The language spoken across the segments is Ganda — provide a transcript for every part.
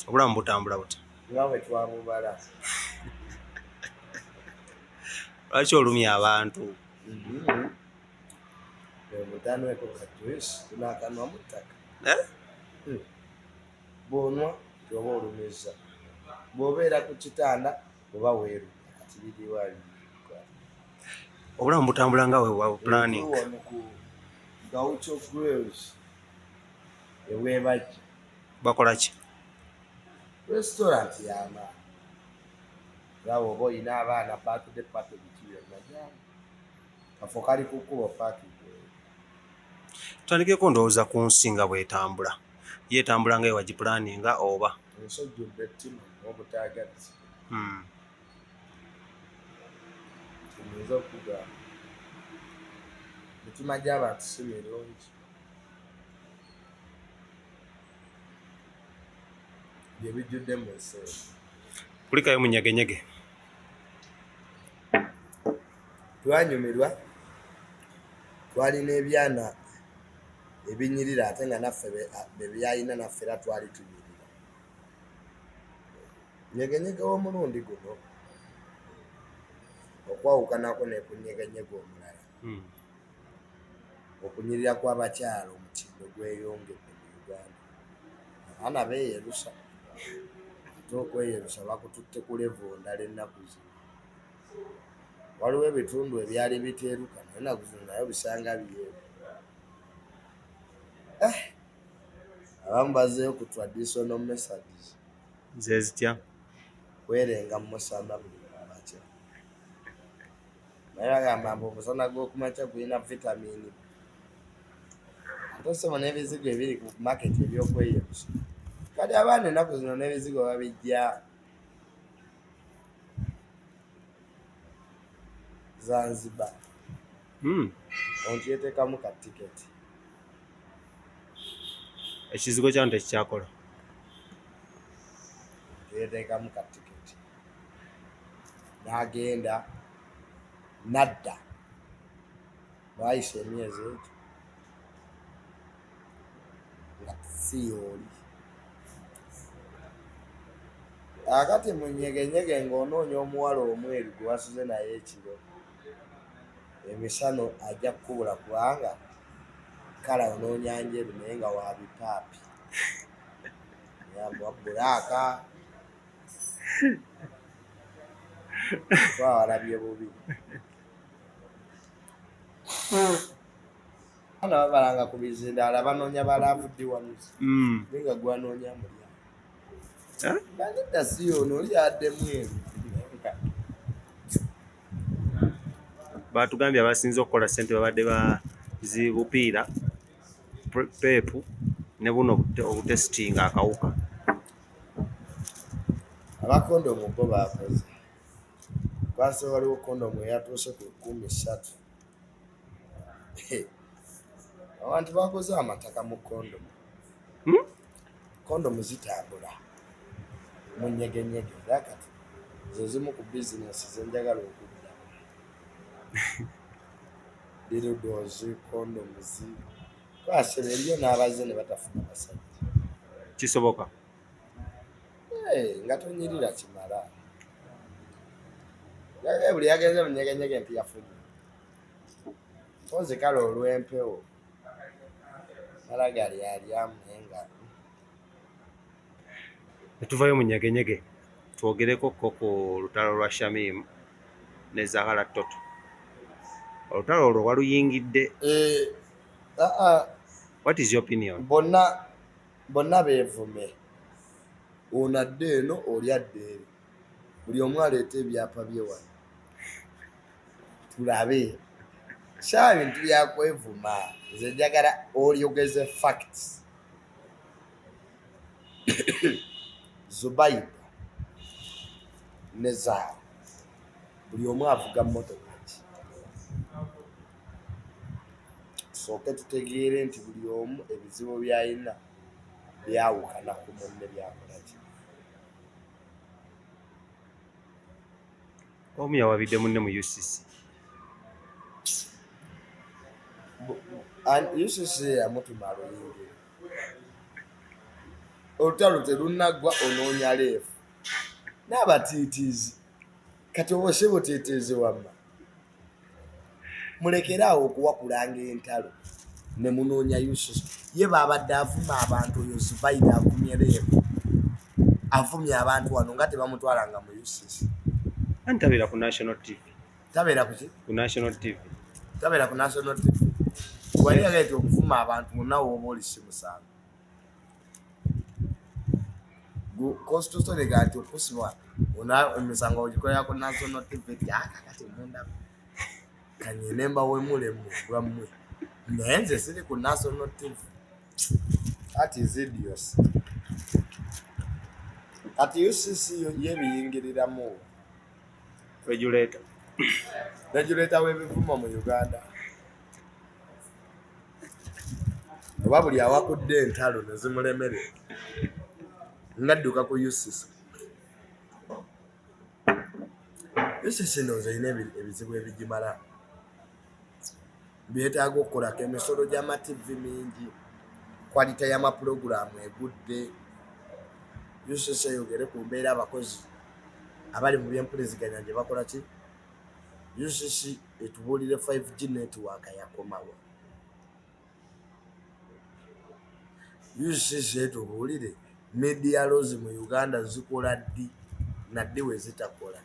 Obulamu butambula buti. Nga bwe twabubala. Lwaki olumya abantu? Mutanweko ka juice tunakanwa mu ttaka. Bw'onwa oba olumiza. Bw'obeera ku kitanda oba weerumya kati biriwa. Obulamu butambula nga we wa planning. Wano ku Gaucho Grills eweebajja. Bakola ki? Restaurant y'ama. Nga oba olina abaana birthday party biki byonna gyama. Kafo kali ku kkubo parking. Tutandikeko ndowooza ku nsi nga bw'etambula. Yeetambula nga ewagipulaninga oba? Ensojjudde ettima n'obutaagazi. Tuyinza okugamba emitima gy'abantu si mirungi. Bye bijjudde mu nsi. Kulikayo munyegenyege. Twanyumirwa, twalina ebyana ebinyirira ate nga naffe be byalina naffe era twali tunyirira. Nyegenyege w'omulundi guno okwawukanako ne ku nyegenyege omulala. Okunyirira kw'abakyala omutindo gweyongedde mu Uganda. Abaana beeyerusa ate okweyerusa bakututte ku level ndala ennaku zino. Waliwo ebitundu ebyali biteeruka naye ennaku zino nayo bisanga biyeeru. Abamu bazzeeyo ku traditional methods. Ze zitya? Kwerenga musana buli makya. Naye bagamba mbu omusana gw'okumakya gulina vitamini. Ate osoma n'ebizigo ebiri ku maketi ebyokweyerusa. Kati abaana ennaku zino n'ebizigo babijja Zanzibar. Ontyeteekamu ka tiketi. Ekizigo kyano tekikyakola. Ontyeteekamu ka tiketi. N'agenda n'adda. Bwayisa emyezi egyo nga si y'oli. Akati mu nyegenyege ng'onoonya omuwala omweru gwe wasuze naye ekiro, emisano ajja kukubula kubanga kala onoonya njeru naye nga wa bipaapi. Wa bbulaaka. Twawalabye bubi. Abaana babalanga ku bizindaala banoonya balaavuddi wamuzi. Naye nga gwanoonya mulyango. Banedda si ono oli yadde mweru. Batugambye abasinze okukola ssente babadde bazibupiira peepu ne buno obutesitinga akawuka. Abakondomu bo baakoze. Kwase waliwo kondomu eyatuuse ku 13. Abantu bakoze amataka mu kondomu. Kondomu zitambula mu nyegenyege era kati ze zimu ku bizinesi ze njagala okuddamu. Dildozi, kondomuzi. Kwase eriyo n'abazze ne batafuna basajja. Kisoboka? Nga tonyirira kimala. Buli yagenze mu nyegenyege empi yafunye. Mpozi kale olw'empewo. Mala gali alyamu naye nga. Netuvayo mu nyegenyege twogereko ko ku lutalo lwa Shamim ne Zahara Toto. Olutalo olwo waluyingidde. What is your opinion? Bonna beevume. Ono adde eno oli adde eri. Buli omu aleeta ebyapa bye wano. Tulabe. Kya bintu byakwevuma. Nze njagala olyogeze facts. Zubedda ne Zahara buli omu avuga mmotoka ki. Tusooke tutegeere nti buli omu ebizibu by'alina byawukana ku munne byakola ki. Omu yawabidde munne mu UCC. UCC yamutuma aluyingire. olutalo terunaggwa onoonya leefu n'abatiitiizi kati obose butiitiizi wamma mulekeraawo okuwakulanga entalo ne munoonya yususu ye baabadde avuma abantu oyo Zubaida avumye leefu avumye abantu wano nga tebamutwalanga mu yususu antabeera ku national tv tabeera kuki ku national tv tabeera ku national tv wali agaite okuvuma abantu bonna woba oli si musango constitution ega nti okusibwa ona emisango ogikolera ku national tv kati mundaba kanye nemba wemulemu lwammwe naye nze siri ku national tv ati zidios ati UCC yebiyingiriramu regulator w'ebivumo mu Uganda oba buli awakudde entalo ne zimulemerera ngadduka ku UCC ndowooza erina ebizibu ebigimala byetaaga okukolako emisolo gy'amativi mingi kwalita y'amapulogulaamu egudde UCC eyogere ku mbeera abakozi abali mu byempuliziganya gye bakola ki UCC etubuulire 5G network yakomawo UCC etubuulire media laws mu Uganda zikola ddi naddi we zitakola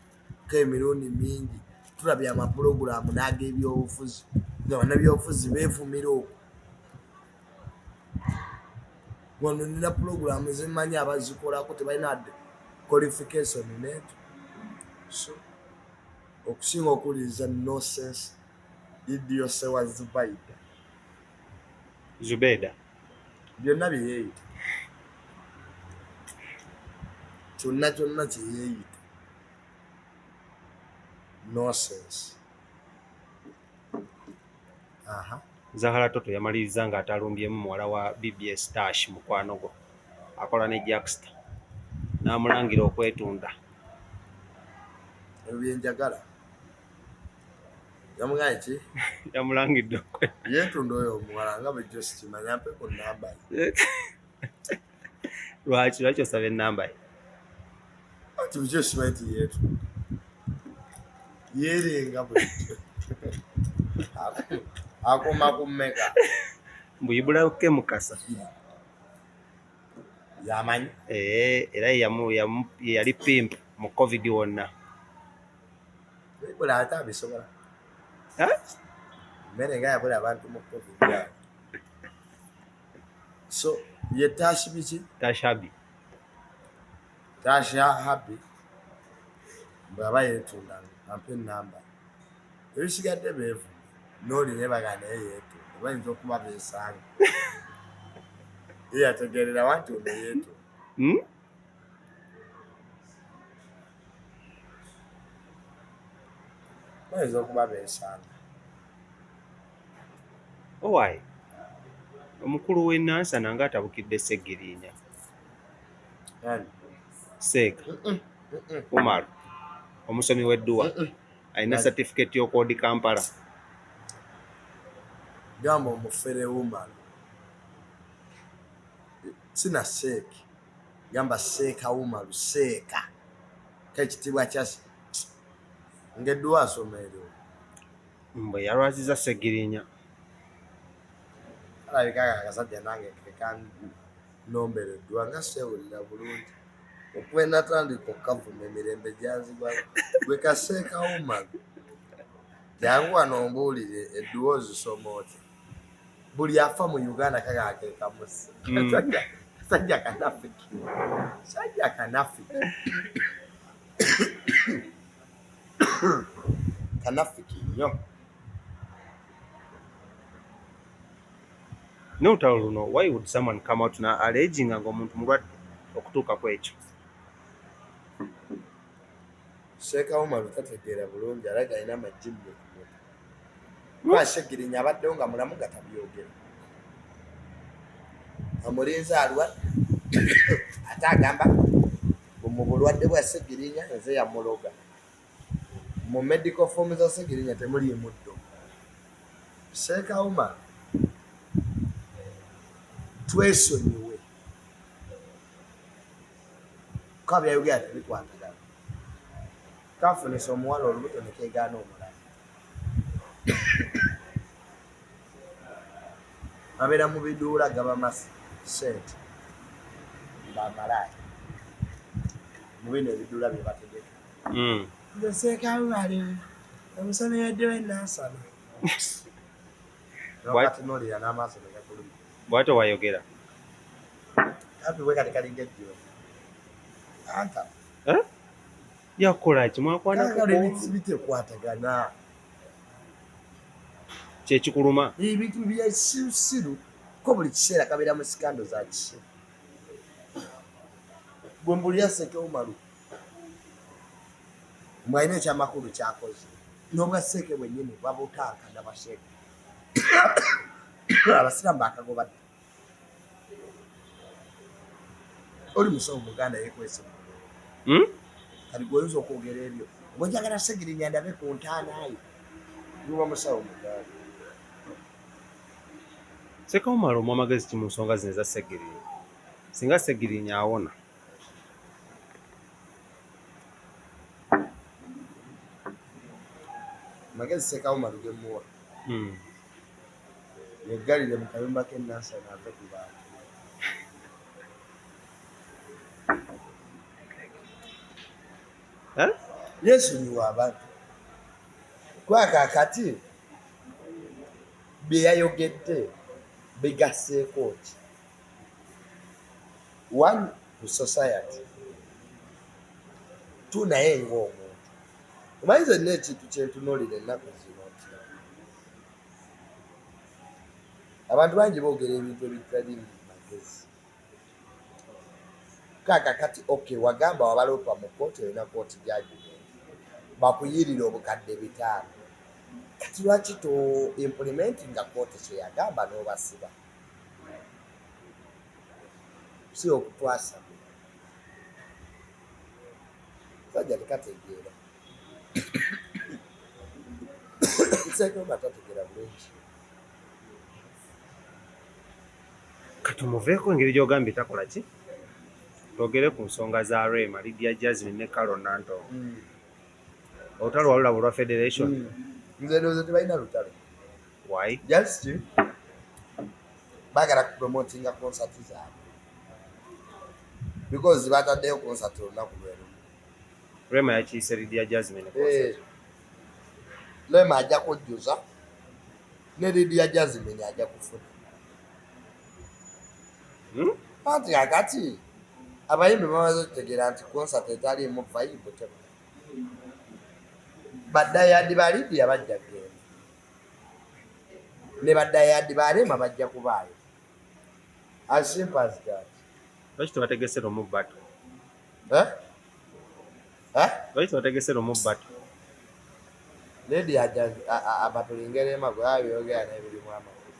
ko emirundi mingi tulabye amapulogulaamu n'ag'ebyobufuzi nga bannabyobufuzi beevumira okwo wano nina pulogulaamu zimanyi abazikolako tebalina qualification neto so okusinga okuwuliriza nonsense idiose wa Zubedda byonna byeyeeyita kyonna kyeyeeyita nonsense. Zahara Toto yamaliriza nga atalumbyemu muwala wa BBS Tash mukwano gwo akola ne Jackster n'amulangira okwetunda ebyenjagala yamugaye ki yamulangidde yetunda oyo omuwala nga bwe Josi kimanya mpe ku namba lwaki osaba ennamba ye ati bukyo simanyi nti yetunda yerenga bwetyo akoma ku mmeka mbuyibulake mukasa yamanyi era yali pimp mu covid wonna bula ate abisobola mmere nga yabula abantu mu covid so ye Tashi biki Tashabi bw'aba yetunda ampe ennamba ebisigadde beevu n'oli ne baganda yetunda bayinza okuba beesanga yategeerera wanti ono yetunda bayinza okuba beesanga owaayi omukulu w'enansa nange atabukidde Seggirinya Seeka Umaru omusomi w'edduwa alina certificate y'okwodi Kampala gamba omufere Umaru sina Seeki gamba Seeka Umaru Seeka kekitibwa kyasi ng'edduwa asomeerewo mbwe yalwaziza Seggirinya alabika akasajja nange kekanombera edduwa nga seewulira bulungi okwenatandika okukavuma emirembe gyanzibwa gwe kaseeka Umaru jangu wano ombuulire edduwa ozisoma oti buli afa mu Uganda kakakeekamusi sajja kanafiki kanafiki nnyo n'olutalo luno why would someone come out na alleging nga omuntu mulwadde okutuuka ku ekyo Seeka Umaru tategeera bulungi alaga alina amagimbe kwa Seggirinya abaddewo nga mulamu gatabyogera omulinzi alwadde ate agamba mu bulwadde bwa Seggirinya nze yamuloga mu medical form za Seggirinya temuli muddo Seeka Umaru twesonyiwe kabyayogera tebikwatagana kafunisa omuwala olubuto nekeegaana omulala abeera mu biduula gaba masente bamalaaya mu bino ebiduula bye bategeka nzeseekawale omusana yaddewo enansana wakati nolira n'amaaso negakuluma bwate wayogera api bwe kati kalinga ejjo anta yakola ki mwakwanako bitekwatagana kyekikuluma ebintu byesirusiru ko buli kiseera kabeera mu sikando za kisiru gwe mbulira Sekewumalu mwalina ekyamakulu kyakoze n'obwa Seeke bwennyini babutankana baseeke abasiraamu bakagobadde oli musawo muganda yekwese kati gweoyinza okwogera ebyo bwenjagala Segirinya ndabe ku ntaanaayo yuba musawo muganda Sekewumalu omu amagezi ki mu nsonga zino eza Segirinya singa Segirinya awona magezi Sekewumalu gemuwa yeggalire mu kayumba k'ennansana ave ku bantu yeesonyiwa abantu kwakaakati bye yayogedde bigaseeko ki one to society two naye ng'omuntu omanyi zenna ekintu kyentunuulira ennaku zino nti abantu bangi boogera ebintu ebitali magezi kaakakati okay wagamba wabalopa mu kooti olina kooti gyagigenda bakuyirira obukadde 5 kati lwaki to implementinga kooti kyeyagamba n'obasiba si okutwasa sajja tekategeera Sekewumalu tategeera bulungi kati omuveeko engeri gy'ogambye takola ki twogere ku nsonga za Rema Lydia Jasmine ne Carol Nanto olutalo walulaba olwa Federation nze ndowooza tebalina lutalo why just baagala kupromotinga konsati zaabwe because bataddeyo konsati olunaku lwerumu Rema yakiise Lydia Jasmine Rema ajja kujjuza ne Lydia Jasmine ajja kufuna anti kakati abayimbi bamaze okutegeera nti konsati etaliimu vayibu teba baddayadi ba Lydia bajja kugenda ne baddayadi ba Rema bajja kubaayo as simple as that lwaki tebategesera omubbato lwaki tebategesera omubbato Lydia abatulinga Rema gwe abyogera n'ebirimu amakulu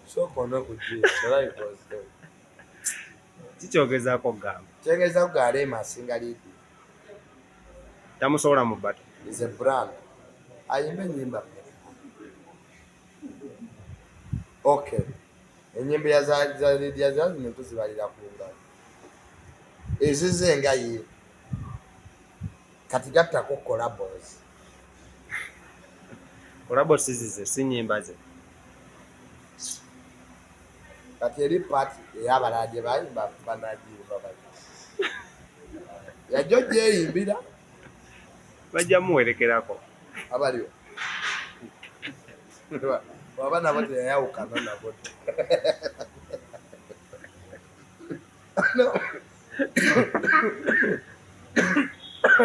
sooka onokugisa kikyogezaako gamba kyengeza kugaa Rema asinga Lydia tamusobola mu bbato is a brand ayimba ennyimba okay ennyimba za Lydia Jasmine tuzibalira ku ngalo ezize nga ye kati gattako collabos zize si nnyimba ze kati eri pati ey'abalage bayimba banagimba yajjo gyeyimbira bajja muwerekerako abaliwo waba nabo teyayawukana nabo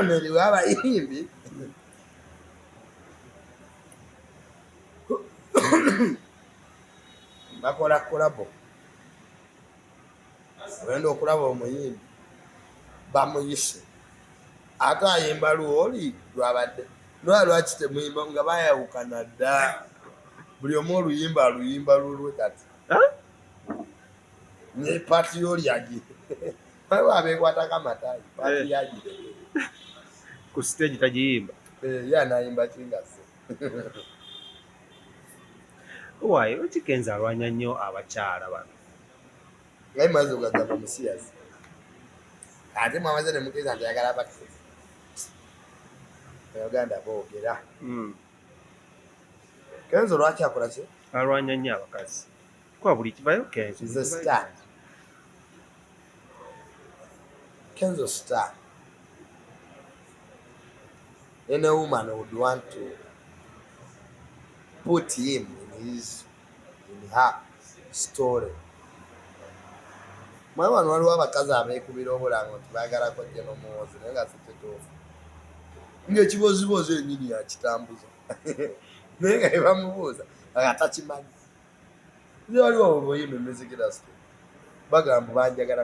neriwe abayimbi bakola kolabo ogenda okulaba omuyimbi bamuyise ate ayimba luwoli lwabadde lwaki temuyimba nga bayawukana dda buli omu oluyimba aluyimba lulwe kati ne pati yolyagi waliwo abeekwatako amatayi pati yagire ku stage tagiyimba ye anayimba kingase wayi wekikenza alwanya nnyo abakyala bano naye maze ogagamba musiyasi ate mwamaze ne mukiriza nti ayagala abakazi Uganda boogera Kenzo lwaki akola ki alwanya nnyo abakazi kwa buli kibayo Kenzo is a star Kenzo star any woman would want to put him in her story mwabano waliwo abakazi abeekubira obulamu nti baagala kojja n'omuwozi naye nga sikituufu ng'ekibozibozi ennyini yakitambuza naye nga ebamubuuza nga takimanyi nze waliwo obuyimba music industry bagamba banjagala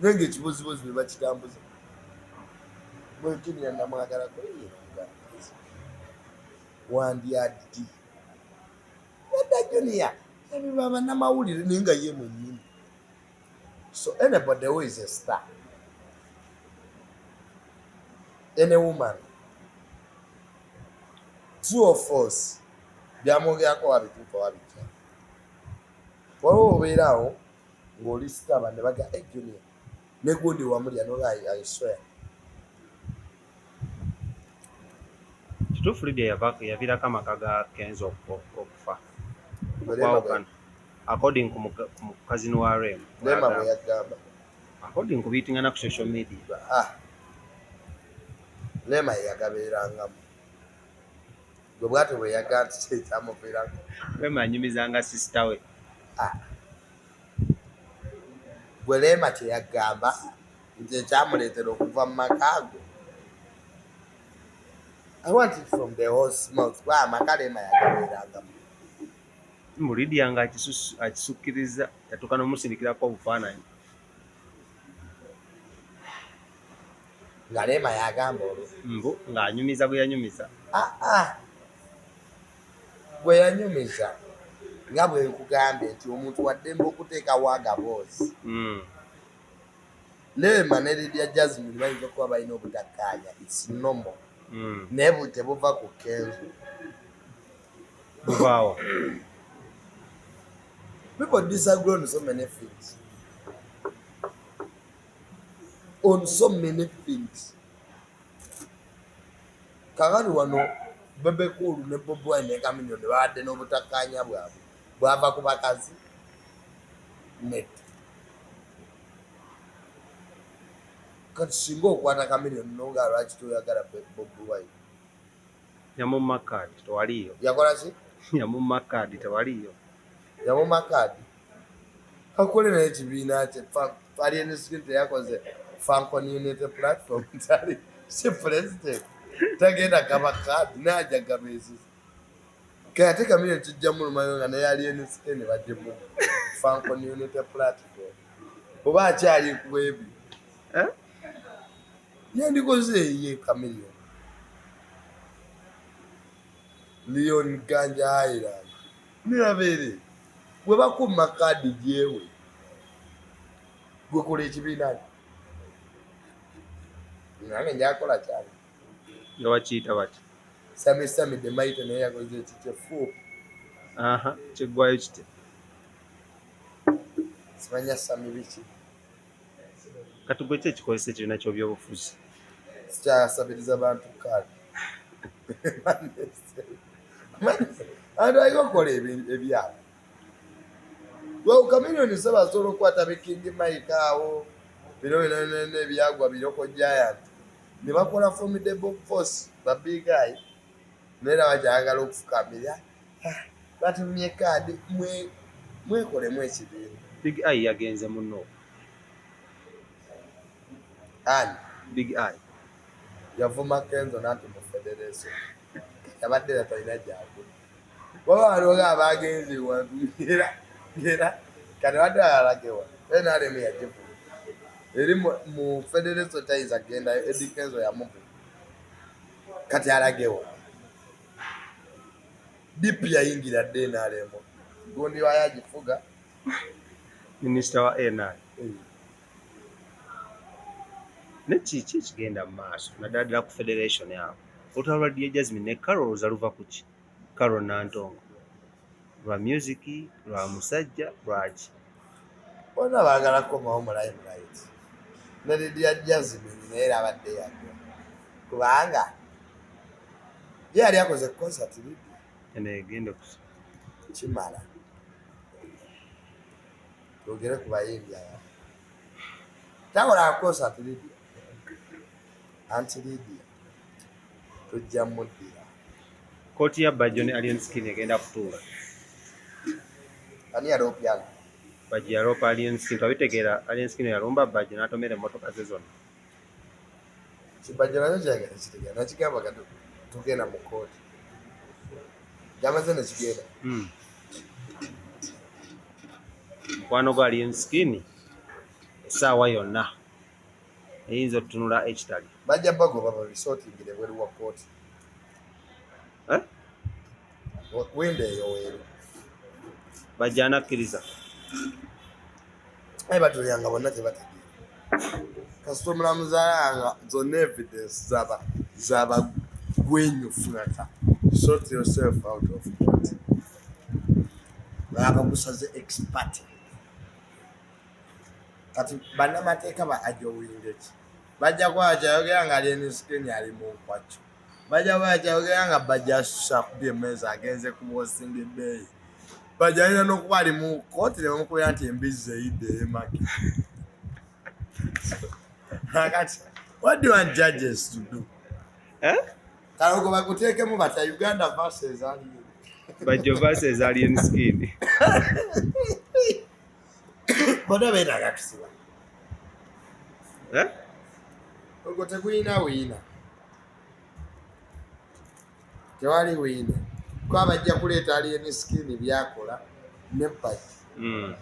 naye ng'ekibozibozi ne bakitambuza bwekinira namwagalako wandyaddi Zubedda Junior ebibaba namawulire naye nga ye mwennyini so anybody who is a star any woman true or false byamwogerako wabituuka wabitya waliwo obeeraawo ng'oli sitaba ne baga Junior ne gundi wamulya noga I swear kituufu Lydia yaviirako amaka ga Kenzo okufa okwawukana according ku mukazini wa Rema bwe yagamba according ku biyitingana ku social media Rema yagabeerangamu gwe bwate bwe yaga nti kyekyamuviirako Rema anyumizanga sisita we gwe Rema kyeyagamba nti ekyamuleetera okuva mu makaago I want it from the horse mouth kuba amaka Rema yagabeerangamu mbu Lydia nga akisukkiriza yatuuka n'omusindikirako obufaananyi nga Rema yagamba olwo mbu ng'anyumiza bwe yanyumiza bwe yanyumiza nga bwe nkugambye nti omuntu waddembe okuteekawo agaboozi Rema ne Lydia Jasmine bayinza okuba balina obutakkaanya its normal naye tebuva ku Kenzo buvaawo people disagree on so many things kakati wano Bebe Cool ne Bobi Wine ne Chameleone baadde n'obutakkaanya bwabwe bwava ku bakazi net kati singa okwata Chameleone nonga lwaki toyagala Bobi Wine yamumma kaadi tewaliyo yakola ki yamumma kaadi tewaliyo yamumma kaadi akole naye ekibiina kye Parliament Secretary teyakoze Fancon Unity Platform tali si president tagenda kaba kaadi naja gabeezi kati Chameleone kijjamu lumayo nga naye aliNSK ne baddemu Fancon Unity Platform oba akyali ku ebyo yandikoze ye Chameleone Leon Ganja Island nirabeere bwe bakumma kaadi gyewe gwe kola ekibiina nange njakola kyali yawakiyita bati Sami de Maite naye yakoze ekikyefu kiggwayo kite simanya Sami biki kati gwe ki ekikozesa ekibiina ky'ebyobufuzi sikyasabiriza bantu kaadi abantu aliko okukola ebyabo Chameleone saba asobola okukwata King Mike awo bino ebyagwa biroko Giant ne bakola formidable force ba big guy neera bakyagala okufukamira batumye kaadi mwekolemu ekibiina Big Eye yagenze muno Big Eye yavuma Kenzo n'anti mu federation yabadde talina gyakula baba waliwo abagenze era kati badde alagewa NRM yagivuga eri mu federation tayinza gendayo Eddie Kenzo yamuvuga kati alagewa DP yayingira dde NRM gundi wayo agifuga minisita wa NRM ne kiki ekigenda mu maaso naddala ku federation yabo olutalo lwa Lydia Jasmine ne Carol Roza luva ku ki Carol Nantongo lwa music lwa musajja lwaki bonna baagala kukomawo mu limelight ne Lydia Jasmine naye era abadde yagwa kubanga ye yali akoze concert Lydia enegende kimala twogere ku bayimbi aba takola concert Lydia anti Lydia tujja muddira kooti ya Bajjo ne Alien Skin egenda kutuula ani yaloopyana Bajjo yaloopa Alien Skin twabitegeera Alien Skin yalumba Bajjo n'atomera emmotoka ze zonna kibajjo nakyo kyagenda kitegeera nakigamba ga tugenda mu kooti gyamaze nekigenda mukwano gwa Alien Skin essaawa yonna eyinza otutunula ekitali bajja bagoba babisootingire bweru wa kooti wenda eyo weeru Bajjo anakkiriza aye batulyanga bonna tebategeera kasita omulamuzi alanga zonna evidence zabagwenyufu naka sort yourself out of court babagusaze expert kati bannamateeka ba ajowingeki bajja kwakyayogera nga Alien Skin ali mu nkwakyo bajja kwakyayogera nga Bajjo asusa akubye emmeeza agenze ku hosting ebbeeyi Bajjo alina n'okuba ali mu kooti ne bamukubira nti embizzi eyidde ey'emagi kakati what do you want judges to do kalogo bakuteekemu bata Uganda versus Alien Bajjo versus Alien Skin bonna beetaaga kusiba ogwo tegulina wiina tewali wiina kuba bajja kuleeta Alien Skin byakola ne Bajjo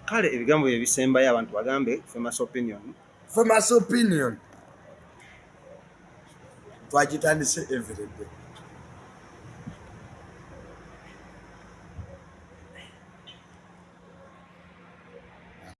kale ebigambo bye bisembayo abantu bagambe famous opinion twagitandise everyday